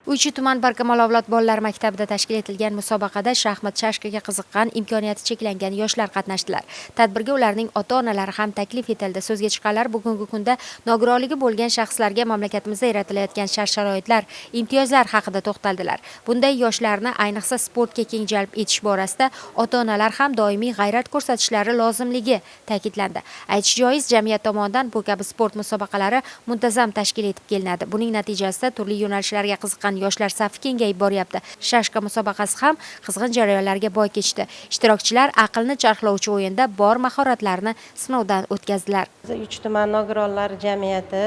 Uychi tuman Barkamol avlod bolalar maktabida tashkil etilgan musobaqada shaxmat chashkaga qiziqqan, imkoniyati cheklangan yoshlar qatnashdilar. Tadbirga ularning ota-onalari ham taklif etildi. So'zga chiqqanlar bugungi kunda nogironligi bo'lgan shaxslarga mamlakatimizda yaratilayotgan shart-sharoitlar, imtiyozlar haqida to'xtaldilar. Bunday yoshlarni ayniqsa sportga keng jalb etish borasida ota-onalar ham doimiy g'ayrat ko'rsatishlari lozimligi ta'kidlandi. Aytish joiz, jamiyat tomonidan bu kabi sport musobaqalari muntazam tashkil etib kelinadi. Buning natijasida turli yo'nalishlarga qiziqqan yoshlar safi kengayib boryapti. Shashka musobaqasi ham qizg'in jarayonlarga boy kechdi. Ishtirokchilar aqlni charxlovchi o'yinda bor mahoratlarni sinovdan o'tkazdilar. Uychi tuman nogironlar jamiyati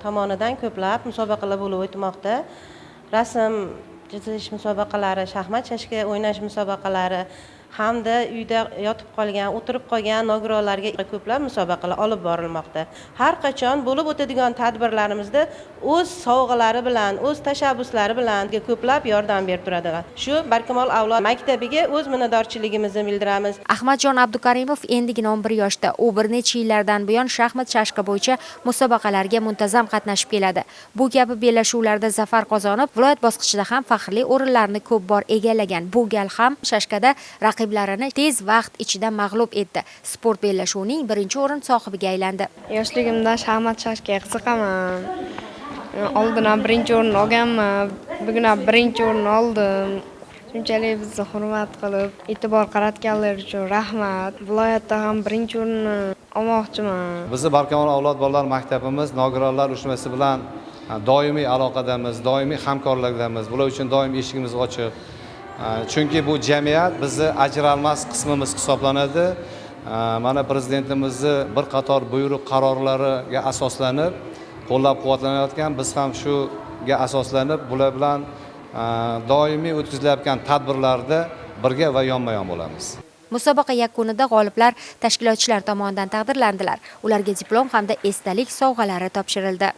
tomonidan ko'plab musobaqalar bo'lib o'tmoqda. Rasm chizish musobaqalari, shaxmat chashka o'ynash musobaqalari hamda uyda yotib qolgan, o'tirib qolgan nogironlarga ko'plab musobaqalar olib borilmoqda. Har qachon bo'lib o'tadigan tadbirlarimizda o'z sovg'alari bilan, o'z tashabbuslari bilan ko'plab yordam berib turadilar. Shu Barkamol avlod maktabiga o'z minnatdorchiligimizni bildiramiz. Ahmadjon Abdukarimov endigina 11 yoshda. U bir necha yillardan buyon shaxmat chashka bo'yicha musobaqalarga muntazam qatnashib keladi. Bu kabi bellashuvlarda zafar qozonib, viloyat bosqichida ham faxrli o'rinlarni ko'p bor egallagan. Bu gal ham shashkada raqiblarini tez vaqt ichida mag'lub etdi. Sport bellashuvining birinchi o'rin sohibiga aylandi. Yoshligimda shaxmat chashkaga qiziqaman. Oldin ham birinchi o'rin olganman, bugun ham birinchi o'rin oldim. Shunchalik bizni hurmat qilib, e'tibor qaratganlar uchun rahmat. Viloyatda ham birinchi o'rinni olmoqchiman. Bizni Barkamol avlod bolalar maktabimiz nogironlar uyushmasi bilan doimiy aloqadamiz, doimiy hamkorlikdamiz. Bular uchun doim eshigimiz ochiq. Chunki bu jamiyat bizni ajralmas qismimiz hisoblanadi. Mana prezidentimizning bir qator buyruq qarorlariga asoslanib qo'llab-quvvatlanayotgan, biz ham shuga asoslanib bular bilan doimiy o'tkazilayotgan tadbirlarda birga va yonma-yon bo'lamiz. Musobaqa yakunida g'oliblar tashkilotchilar tomonidan taqdirlandilar. Ularga diplom hamda esdalik sovg'alari topshirildi.